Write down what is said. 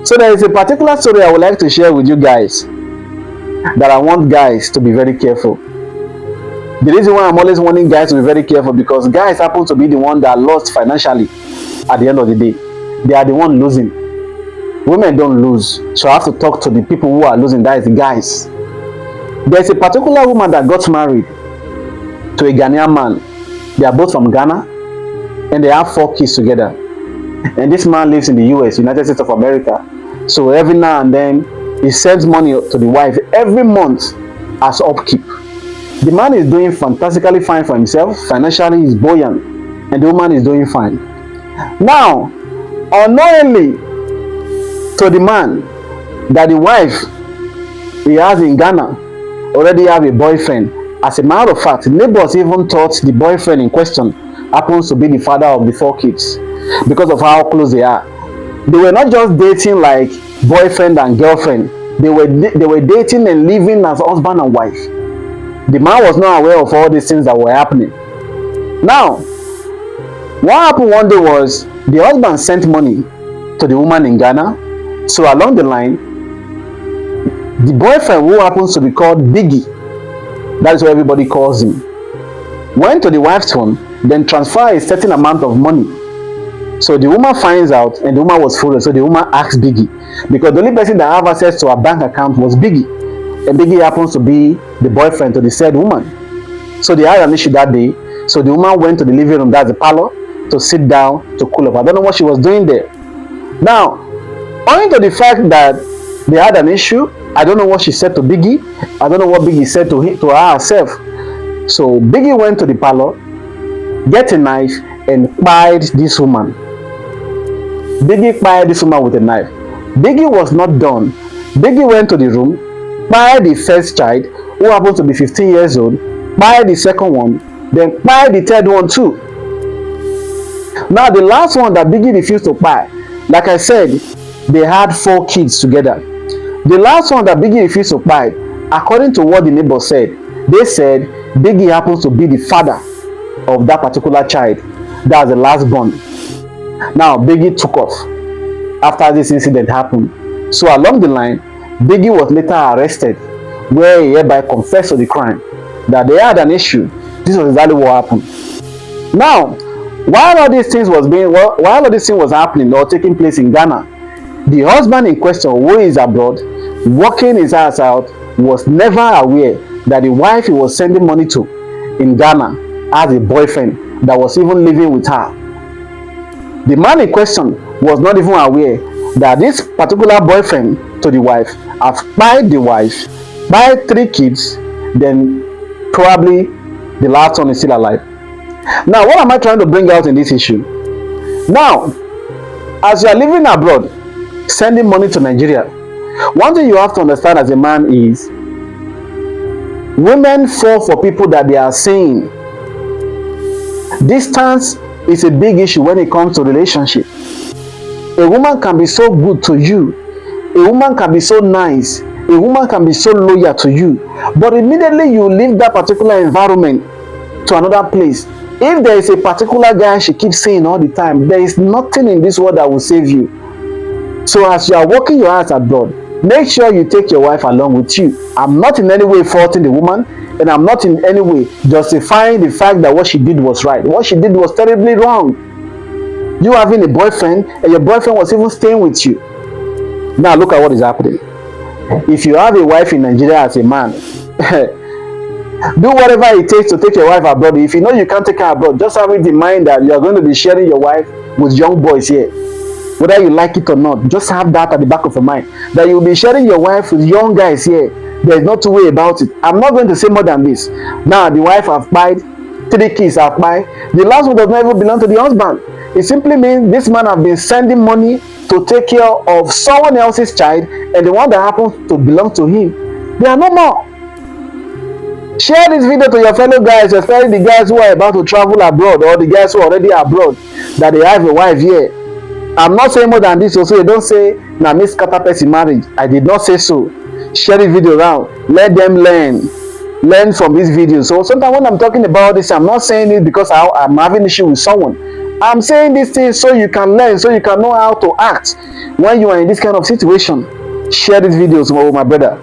So there is a particular story I would like to share with you guys that I want guys to be very careful. The reason why I'm always wanting guys to be very careful, because guys happen to be the one that lost financially at the end of the day. They are the one losing. Women don't lose. So I have to talk to the people who are losing, that is the guys. There's a particular woman that got married to a Ghanaian man. They are both from Ghana and they have 4 kids together. And this man lives in the US, United States of America. So every now and then he sends money to the wife every month as upkeep. The man is doing fantastically fine for himself. Financially he's buoyant and the woman is doing fine. Now, unknowingly to the man, that the wife he has in Ghana already have a boyfriend. As a matter of fact, neighbors even thought the boyfriend in question happens to be the father of the 4 kids because of how close they are. They were not just dating like boyfriend and girlfriend. They were dating and living as husband and wife. The man was not aware of all these things that were happening. Now, what happened one day was the husband sent money to the woman in Ghana. So along the line, the boyfriend, who happens to be called Biggie, that is what everybody calls him, went to the wife's phone, then transferred a certain amount of money. So the woman finds out and the woman was furious. So the woman asked Biggie, because the only person that have access to her bank account was Biggie. And Biggie happens to be the boyfriend to the said woman. So they had an issue that day. So the woman went to the living room, that's the parlor, to sit down to cool off. I don't know what she was doing there. Now, owing to the fact that they had an issue, I don't know what she said to Biggie. I don't know what Biggie said to her herself. So Biggie went to the parlor, get a knife, and kpied this woman. Biggie kpied this woman with a knife. Biggie was not done. Biggie went to the room, kpied the first child, who happens to be 15 years old, kpied the second one, then kpied the third one too. Now the last one that Biggie refused to kpai, like I said, they had 4 kids together. The last one that Biggie refused to kpai, according to what the neighbor said, they said Biggie happens to be the father of that particular child. That's the last born. Now Biggie took off after this incident happened. So along the line, Biggie was later arrested, where he hereby confessed to the crime, that they had an issue. This was exactly what happened. Now, while all these things was happening or taking place in Ghana, the husband in question, who is abroad, working his ass out, was never aware that the wife he was sending money to in Ghana had a boyfriend that was even living with her. The man in question was not even aware that this particular boyfriend to the wife has kpied the wife, by 3 kids, then probably the last one is still alive. Now, what am I trying to bring out in this issue? Now, as you are living abroad, sending money to Nigeria, one thing you have to understand as a man is, women fall for people that they are seeing. Distance is a big issue when it comes to relationship. A woman can be so good to you, a woman can be so nice, a woman can be so loyal to you, but immediately you leave that particular environment to another place, if there is a particular guy she keeps saying all the time, there is nothing in this world that will save you. So as you are working your ass abroad, make sure you take your wife along with you. I'm not in any way faulting the woman, and I'm not in any way justifying the fact that what she did was right. What she did was terribly wrong. You having a boyfriend, and your boyfriend was even staying with you. Now look at what is happening. If you have a wife in Nigeria as a man, do whatever it takes to take your wife abroad. If you know you can't take her abroad, just have it in mind that you are going to be sharing your wife with young boys here. Whether you like it or not, just have that at the back of your mind, that you'll be sharing your wife with young guys here. There's no two way about it. I'm not going to say more than this. Now the wife have kpied, 3 kids have kpied. The last one does not even belong to the husband. It simply means this man have been sending money to take care of someone else's child, and the one that happens to belong to him, they are no more. Share this video to your fellow guys, especially the guys who are about to travel abroad, or the guys who are already abroad, that they have a wife here. I'm not saying more than this, so you don't say, "Nah, miss scatter person marriage." I did not say so. Share the video around. Let them learn from this video. So sometimes when I'm talking about this, I'm not saying it because I'm having issue with someone. I'm saying these things so you can learn, so you can know how to act when you are in this kind of situation. Share these videos with my brother.